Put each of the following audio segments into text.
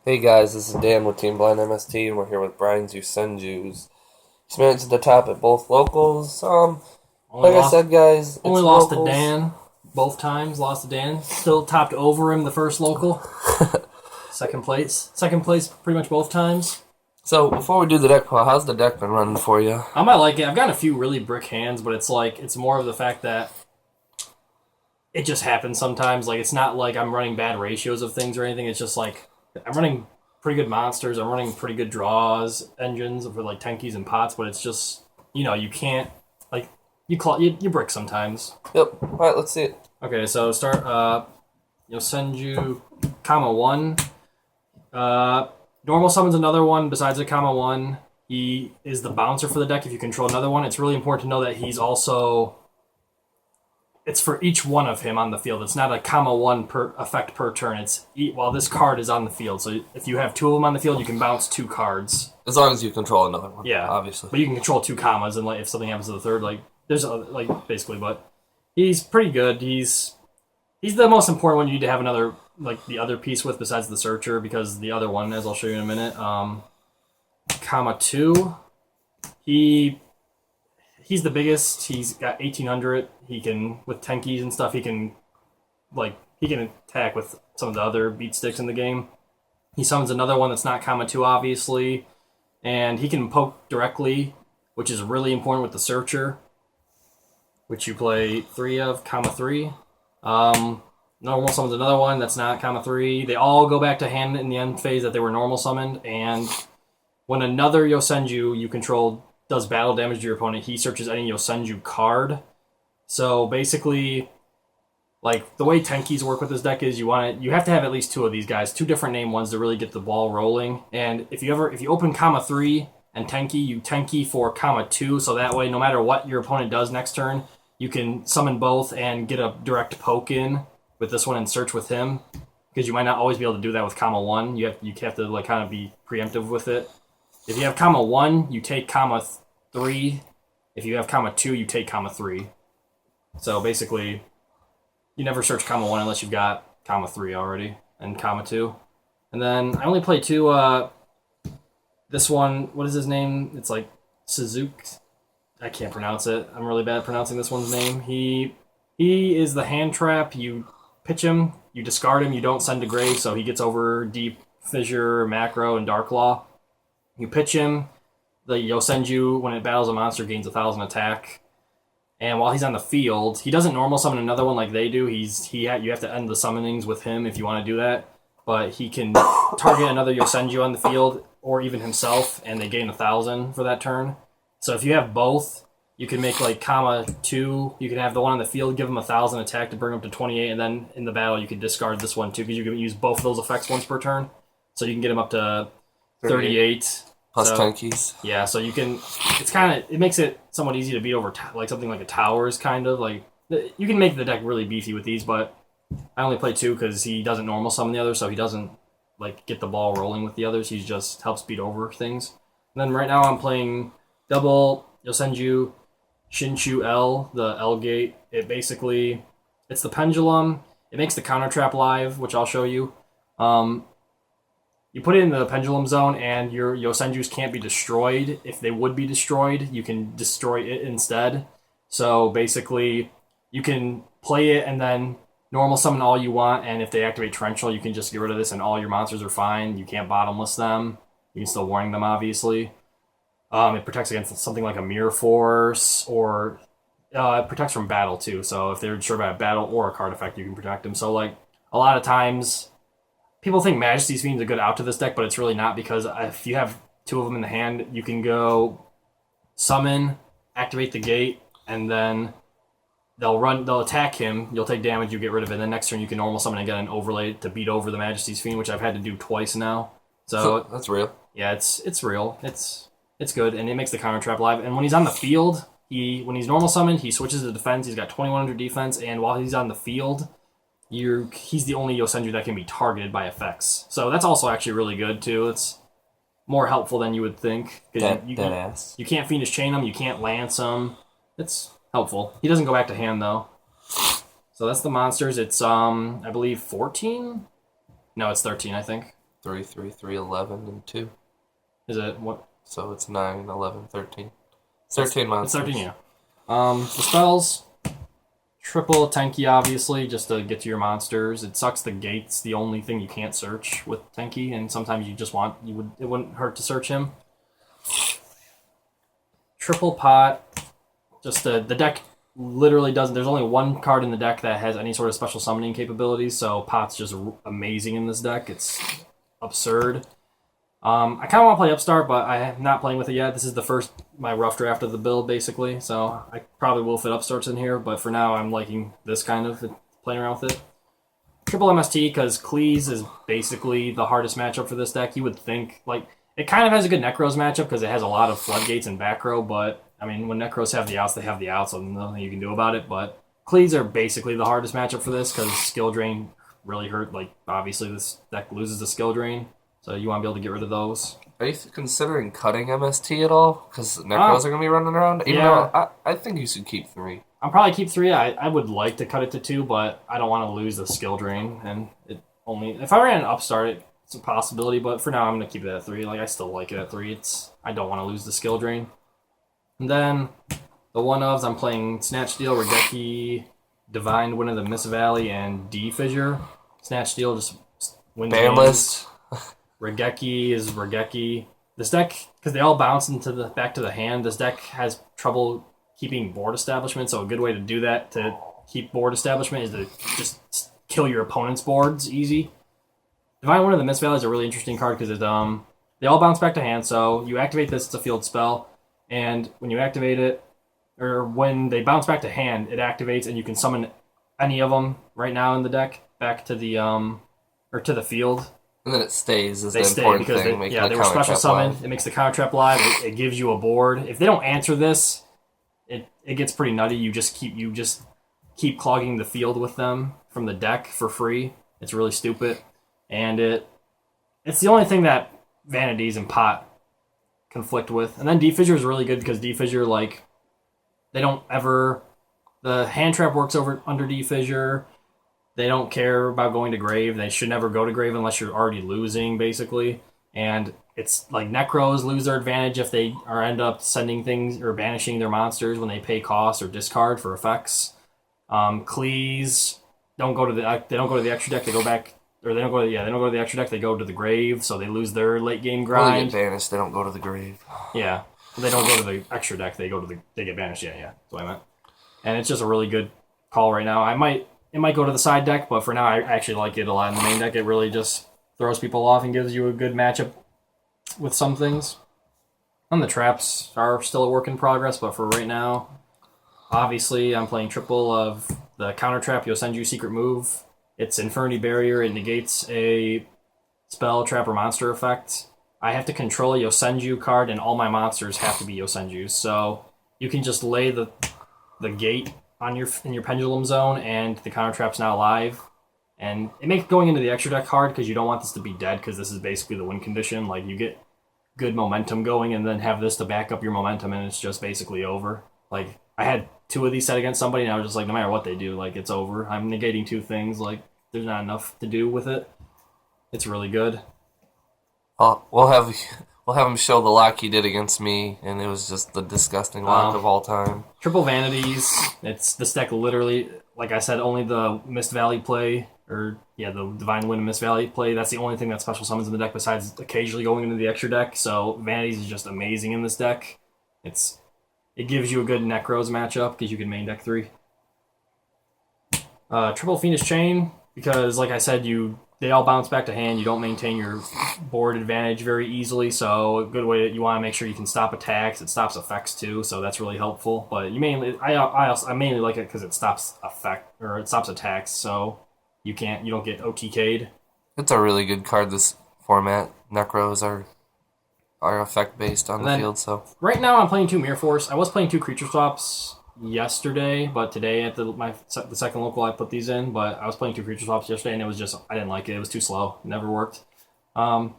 Hey guys, this is Dan with Team Blind MST, and we're here with Brian's Yosenju's. He's managed to the top at both locals. Only Like I lost, said, guys, only it's lost to locals. Dan both times. Lost to Dan. Still topped over him the first local. Second place. Second place pretty much both times. So before we do the deck pull, how's the deck been running for you? I might like it. I've gotten a few really brick hands, but it's more of the fact that it just happens sometimes. Like, it's not like I'm running bad ratios of things or anything. It's just like I'm running pretty good monsters. I'm running pretty good draws engines for like Tenkies and pots, but it's just, you can't, like, you brick sometimes. Yep. All right, let's see it. Okay, so start Yosenju, comma 1. Normal summons another one besides a comma 1. He is the bouncer for the deck if you control another one. It's really important to know that he's also... It's for each one of him on the field. It's not a comma 1 per effect per turn. It's while this card is on the field. So if you have 2 of them on the field, you can bounce 2 cards. As long as you control another one. Yeah, obviously. But you can control 2 commas, and like if something happens to the third, like there's basically. But he's pretty good. He's the most important one you need to have another, like, the other piece with besides the searcher, because the other one, as I'll show you in a minute, comma 2, he's the biggest. He's got 1800. He can, with Tenkies and stuff, he can attack with some of the other beat sticks in the game. He summons another one that's not comma 2, obviously, and he can poke directly, which is really important with the searcher, which you play 3 of, comma 3. Normal summons another one that's not comma 3. They all go back to hand in the end phase that they were normal summoned, and when another Yosenju you control does battle damage to your opponent, he searches any Yosenju card. So basically, like, the way Tenkies work with this deck is you have to have at least 2 of these guys, 2 different name ones to really get the ball rolling. And if you open comma 3 and Tenki, you Tenki for comma 2, so that way no matter what your opponent does next turn, you can summon both and get a direct poke in with this one and search with him, because you might not always be able to do that with comma 1. You have to like kind of be preemptive with it. If you have comma 1, you take comma 3. If you have comma 2, you take comma 3. So basically, you never search comma 1 unless you've got comma 3 already and comma 2. And then I only play 2. This one, what is his name? It's like Suzuki. I can't pronounce it. I'm really bad at pronouncing this one's name. He is the hand trap. You pitch him, you discard him, you don't send to grave, so he gets over Deep Fissure, Macro, and Dark Law. You pitch him, the Yosenju, when it battles a monster, gains 1,000 attack. And while he's on the field, he doesn't normal summon another one like they do. You have to end the summonings with him if you want to do that. But he can target another Yosenju on the field, or even himself, and they gain 1,000 for that turn. So if you have both, you can make like comma 2. You can have the one on the field, give him 1,000 attack to bring him to 28, and then in the battle you can discard this one too, because you can use both of those effects once per turn. So you can get him up to 38. Plus so, Tenkies. Yeah, so you can. It makes it somewhat easy to beat over like something like a towers, kind of like. You can make the deck really beefy with these, but I only play 2 because he doesn't normal summon the others, so he doesn't like get the ball rolling with the others. He just helps beat over things. And then right now I'm playing double Yosenju Shinshu L, the L gate. It's the pendulum. It makes the counter trap live, which I'll show you. You put it in the pendulum zone, and your Yosenjus can't be destroyed. If they would be destroyed, you can destroy it instead. So basically, you can play it and then normal summon all you want, and if they activate Torrential, you can just get rid of this, and all your monsters are fine. You can't bottomless them. You can still warning them, obviously. It protects against something like a Mirror Force, or it protects from battle, too. So if they're destroyed by a battle or a card effect, you can protect them. So, like, a lot of times, people think Majesty's Fiend's a good out to this deck, but it's really not, because if you have 2 of them in the hand, you can go summon, activate the gate, and then they'll attack him, you'll take damage, you get rid of it, and then next turn you can normal summon again and overlay it to beat over the Majesty's Fiend, which I've had to do twice now. So that's real. Yeah, it's real. It's good, and it makes the counter trap live. And when he's on the field, when he's normal summoned, he switches to defense. He's got 2100 defense, and while he's on the field, he's the only Yosenju that can be targeted by effects. So that's also actually really good too. It's more helpful than you would think, because you can't Fiendish Chain him, you can't Lance him. It's helpful. He doesn't go back to hand though. So that's the monsters. It's I believe 14. No, it's 13. I think. 3, 3, 3, 11, and 2. Is it what? So it's 9, 11, 13. 13 It's monsters. 13, yeah. The spells, triple Tenki, obviously, just to get to your monsters. It sucks the gate's the only thing you can't search with Tenki, and sometimes it wouldn't hurt to search him. Triple pot, just the deck literally doesn't. There's only one card in the deck that has any sort of special summoning capabilities, so pot's just amazing in this deck. It's absurd. I kind of want to play Upstart, but I'm not playing with it yet. This is my rough draft of the build, basically, so I probably will fit Upstarts in here, but for now I'm liking this kind of playing around with it. Triple MST, because Cleese is basically the hardest matchup for this deck. You would think, it kind of has a good Necros matchup because it has a lot of Floodgates and back row, but, I mean, when Necros have the outs, they have the outs, so nothing you can do about it, but Cleese are basically the hardest matchup for this because Skill Drain really hurt. Obviously this deck loses the Skill Drain. So you want to be able to get rid of those. Are you considering cutting MST at all? Because Necros are going to be running around? Even though I think you should keep 3. I'll probably keep 3. I would like to cut it to 2, but I don't want to lose the skill drain. And if I ran an Upstart, it's a possibility, but for now I'm going to keep it at 3. I still like it at 3. I don't want to lose the skill drain. And then the one-ofs, I'm playing Snatch Steal, Regeki, Divine Wind of the Mist Valley, and D-Fissure. Snatch Steal just wins Ban list. Regeki is Regeki. This deck, because they all bounce back to the hand, this deck has trouble keeping board establishment, so a good way to do that, to keep board establishment, is to just kill your opponent's boards easy. Divine Wind of the Mist Valley is a really interesting card because they all bounce back to hand, so you activate this, it's a field spell, and when you activate it, or when they bounce back to hand, it activates and you can summon any of them right now in the deck back to the to the field. And then it stays as the important thing. They were special summoned. It makes the counter trap live. It gives you a board. If they don't answer this, it gets pretty nutty. You just keep clogging the field with them from the deck for free. It's really stupid, and it's the only thing that Vanities and Pot conflict with. And then D-Fissure is really good because D-Fissure, they don't ever. The hand trap works under D-Fissure. They don't care about going to grave. They should never go to grave unless you're already losing, basically. And it's like Necros lose their advantage if they end up sending things or banishing their monsters when they pay cost or discard for effects. Cleese they don't go to the extra deck. They go back, or they don't go to the extra deck. They go to the grave, so they lose their late game grind. When they get banished, they don't go to the grave. Yeah, they don't go to the extra deck. They get banished. Yeah, that's what I meant. And it's just a really good call right now. It might go to the side deck, but for now, I actually like it a lot in the main deck. It really just throws people off and gives you a good matchup with some things. And the traps are still a work in progress, but for right now, obviously, I'm playing triple of the counter trap Yosenju secret move. It's Infernity Barrier. It negates a spell, trap, or monster effect. I have to control a Yosenju card, and all my monsters have to be Yosenjus. So you can just lay the gate in your pendulum zone, and the counter trap's now live. And it makes going into the extra deck hard because you don't want this to be dead, because this is basically the win condition. You get good momentum going and then have this to back up your momentum, and it's just basically over. I had 2 of these set against somebody, and I was just no matter what they do, it's over. I'm negating 2 things. There's not enough to do with it. It's really good. We'll have him show the lock he did against me, and it was just the disgusting lock of all time. Triple Vanities. It's this deck literally, like I said, only the Mist Valley play, the Divine Wind and Mist Valley play. That's the only thing that special summons in the deck besides occasionally going into the extra deck. So Vanities is just amazing in this deck. It gives you a good Necros matchup because you can main deck 3. Triple Fiendish Chain, because like I said, they all bounce back to hand. You don't maintain your board advantage very easily, so a good way you want to make sure you can stop attacks. It stops effects too, so that's really helpful. But I mainly like it because it stops attacks, so you don't get OTK'd. It's a really good card this format. Necros are effect based on the field, so right now I'm playing 2 Mirror Force. I was playing 2 creature swaps yesterday, but today at the second local I put these in, but I was playing 2 creature swaps yesterday, and it was just, I didn't like it. It was too slow. It never worked. Like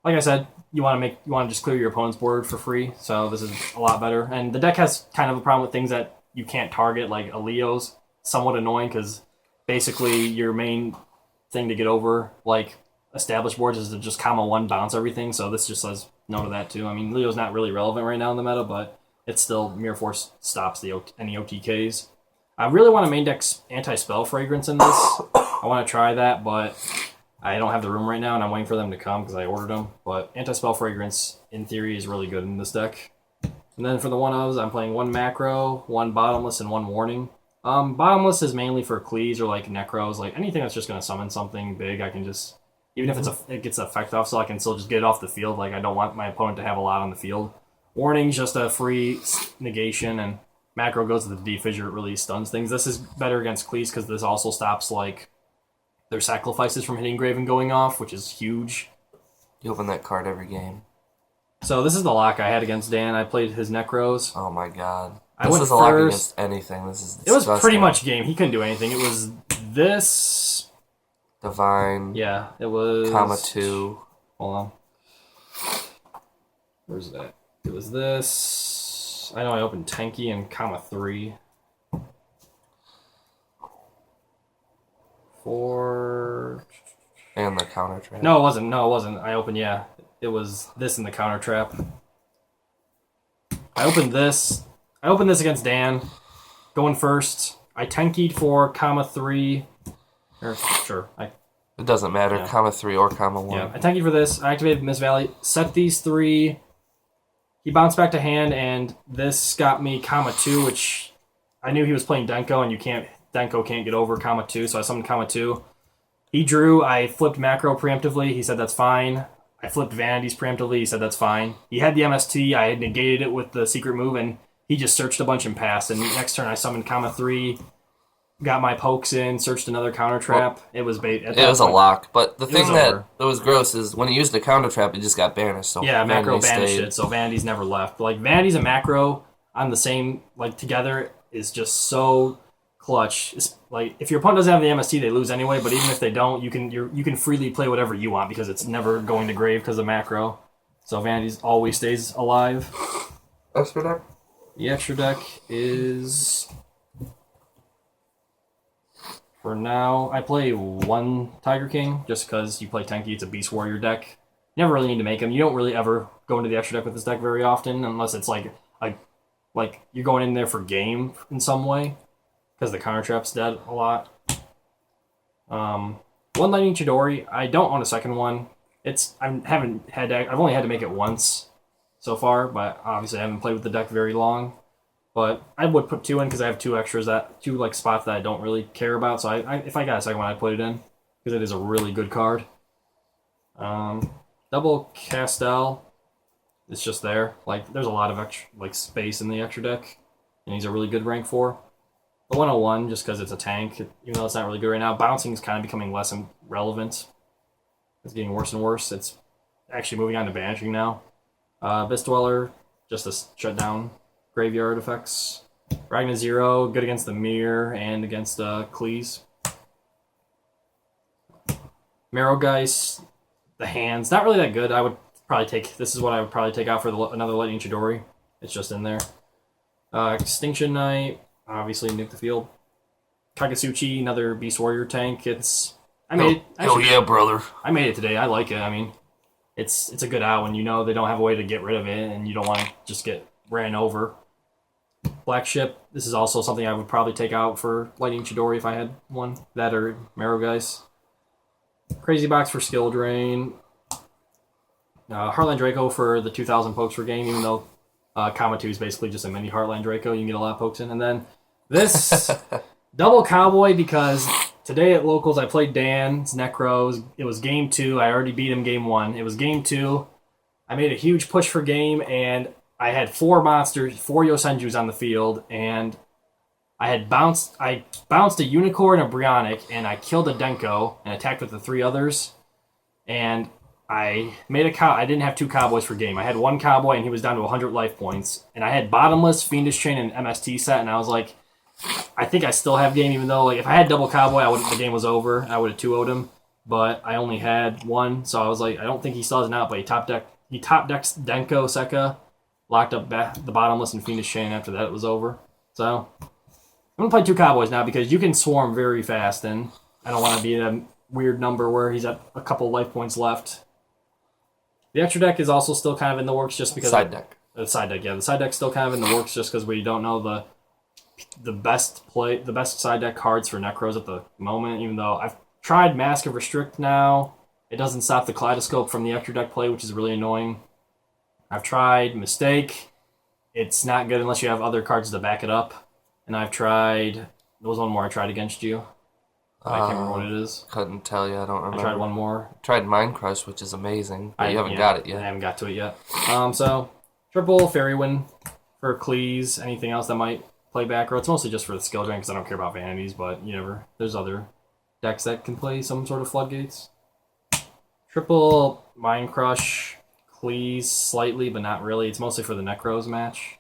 I said, you want to just clear your opponent's board for free, so this is a lot better. And the deck has kind of a problem with things that you can't target, like Leo's somewhat annoying, because basically your main thing to get over, established boards is to just comma 1 bounce everything, so this just says no to that too. I mean, Leo's not really relevant right now in the meta, but it's still Mirror Force stops any OTKs. I really want to main deck Anti-Spell Fragrance in this. I want to try that, but I don't have the room right now, and I'm waiting for them to come because I ordered them. But Anti-Spell Fragrance, in theory, is really good in this deck. And then for the 1-ofs, I'm playing 1 Macro, 1 Bottomless, and 1 Warning. Bottomless is mainly for Clees or like Necros, like anything that's just going to summon something big. I can just, even if it gets effect off, so I can still just get it off the field. Like I don't want my opponent to have a lot on the field. Warning's just a free negation, and Macro goes to the D Fissure. It really stuns things. This is better against Cleese because this also stops like their sacrifices from hitting Graven going off, which is huge. You open that card every game. So this is the lock I had against Dan. I played his Necros. Oh my god. This is a lock against anything. This is disgusting. It was pretty much game. He couldn't do anything. It was this... Divine. Yeah, it was... Comma 2. Hold on. Where's that? It was this... I know I opened Tenki and comma 3. 4... And the counter trap. No, it wasn't. I opened, yeah. It was this in the counter trap. I opened this against Dan. Going first. I Tenki'd for comma 3. Or, sure. It doesn't matter. Yeah. Comma 3 or comma 1. Yeah, I Tenki'd for this. I activated Miss Valley. Set these 3. He bounced back to hand, and this got me comma 2, which I knew he was playing Denko, and Denko can't get over comma 2, so I summoned comma 2. He drew. I flipped Macro preemptively. He said that's fine. I flipped Vanities preemptively. He said that's fine. He had the MST. I had negated it with the secret move, and he just searched a bunch and passed. And next turn, I summoned comma 3, got my pokes in, searched another counter trap. Well, it was bait. It was a lock. But the thing that was gross is when he used the counter trap, it just got banished. So yeah, Macro banished it, so Vanities never left. Like Vanities and Macro on the same together is just so clutch. It's like if your opponent doesn't have the MST, they lose anyway. But even if they don't, you can freely play whatever you want because it's never going to grave because of Macro. So Vanities always stays alive. Extra deck. The extra deck is for now. I play 1 Tiger King just because you play Tenki. It's a Beast Warrior deck. You never really need to make them. You don't really ever go into the extra deck with this deck very often unless it's like you're going in there for game in some way. Because the counter trap's dead a lot. 1 Lightning Chidori. I don't own a second one. I've only had to make it once so far, but obviously I haven't played with the deck very long. But I would put 2 in because I have 2 extras two spots that I don't really care about. So if I got a second one, I'd put it in because it is a really good card. Double Castel. It's just there. There's a lot of extra space in the extra deck, and he's a really good rank 4. The 101, just because it's a tank, even though it's not really good right now. Bouncing is kind of becoming less relevant. It's getting worse and worse. It's actually moving on to banishing now. Abyss Dweller, just to shut down graveyard effects. Ragna 0, good against the Mirror and against Cleese. Marrowgeist, the hands, not really that good. I would probably take, this is what I would probably take out for another Lightning Chidori. It's just in there. Extinction Knight. Obviously, nuke the field. Kagasuchi, another Beast Warrior tank. I made it. Oh yeah, brother. I made it today. I like it. I mean, it's a good out when you know they don't have a way to get rid of it, and you don't want to just get ran over. Black Ship. This is also something I would probably take out for Lightning Chidori if I had one. That or Marrowgeist. Crazy Box for skill drain. Heartland Draco for the 2,000 pokes per game, even though comma 2 is basically just a mini Heartland Draco. You can get a lot of pokes in. And then this double Cowboy because today at Locals I played Dan's Necros. It was game 2. I already beat him game 1. It was game 2. I made a huge push for game, and I had 4 monsters, 4 Yosenjus on the field, and I bounced a Unicorn, a Brionic, and I killed a Denko and attacked with the 3 others. And I made I didn't have 2 Cowboys for game. I had 1 Cowboy, and he was down to 100 life points. And I had Bottomless, Fiendish Chain, and MST set, and I was like, I think I still have game, even though if I had double Cowboy, the game was over. I would have 2-0'd him. But I only had 1, so I was like, I don't think he still has an out, but he top decks Denko, Sekka, locked up the Bottomless and Fiendish Chain after that it was over. So I'm going to play 2 Cowboys now because you can swarm very fast, and I don't want to be weird number where he's at a couple life points left. The extra deck is also still kind of in the works just because... Side deck. The side deck, yeah. The side deck's still kind of in the works just because we don't know the best side deck cards for Necros at the moment, even though I've tried Mask of Restrict now. It doesn't stop the Kaleidoscope from the extra deck play, which is really annoying. I've tried Mistake. It's not good unless you have other cards to back it up. And I've tried... There was one more I tried against you. I can't remember what it is. Couldn't tell you. I don't remember. I tried one more. Tried Mind Crush, which is amazing, but you haven't got it yet. I haven't got to it yet. So, triple Fairy Wind for Cleese. Anything else that might play back row? It's mostly just for the skill drain because I don't care about vanities, but you never... There's other decks that can play some sort of floodgates. Triple Mind Crush, Cleese slightly, but not really. It's mostly for the Necros match.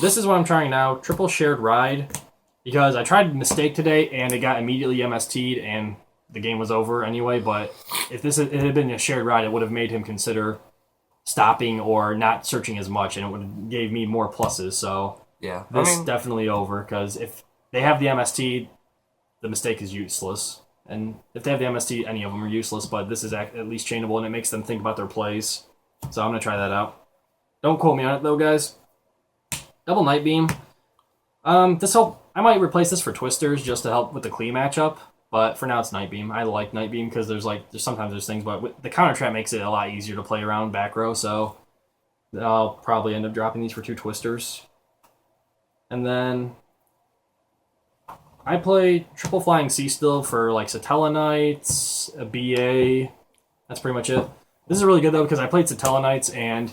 This is what I'm trying now. Triple Shared Ride. Because I tried Mistake today, and it got immediately MST'd, and the game was over anyway. But if it had been a Shared Ride, it would have made him consider stopping or not searching as much, and it would have gave me more pluses. So yeah, this is definitely over, because if they have the MST, the Mistake is useless. And if they have the MST, any of them are useless, but this is at least chainable, and it makes them think about their plays. So I'm going to try that out. Don't quote me on it, though, guys. Double Night Beam. I might replace this for Twisters just to help with the Klee matchup, but for now it's Night Beam. I like Night Beam because sometimes there's things, but the counter trap makes it a lot easier to play around back row, so I'll probably end up dropping these for 2 Twisters. And then I play Triple Flying Sea still for like Satella Knights, a BA. That's pretty much it. This is really good though because I played Satella Knights, and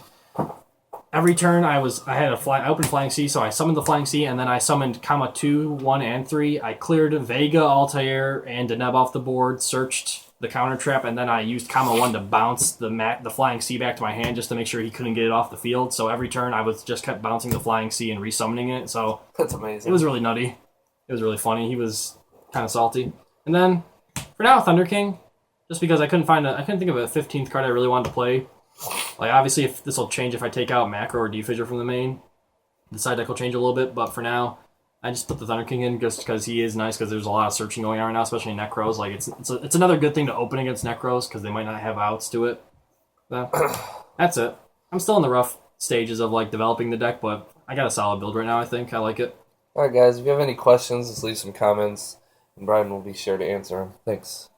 every turn I opened Flying Sea, so I summoned the Flying Sea, and then I summoned Kama 2, 1, and 3. I cleared Vega, Altair, and Deneb off the board, searched the counter trap, and then I used Kama 1 to bounce the Flying Sea back to my hand just to make sure he couldn't get it off the field. So every turn I kept bouncing the Flying Sea and resummoning it. So that's amazing. It was really nutty. It was really funny. He was kind of salty. And then for now, Thunder King, just because I couldn't think of a 15th card I really wanted to play. Like, obviously, if this will change if I take out Macro or Defisher from the main. The side deck will change a little bit, but for now, I just put the Thunder King in just because he is nice, because there's a lot of searching going on right now, especially in Necros. Like, it's another good thing to open against Necros, because they might not have outs to it. So, that's it. I'm still in the rough stages of, like, developing the deck, but I got a solid build right now, I think. I like it. Alright, guys, if you have any questions, just leave some comments, and Brian will be sure to answer them. Thanks.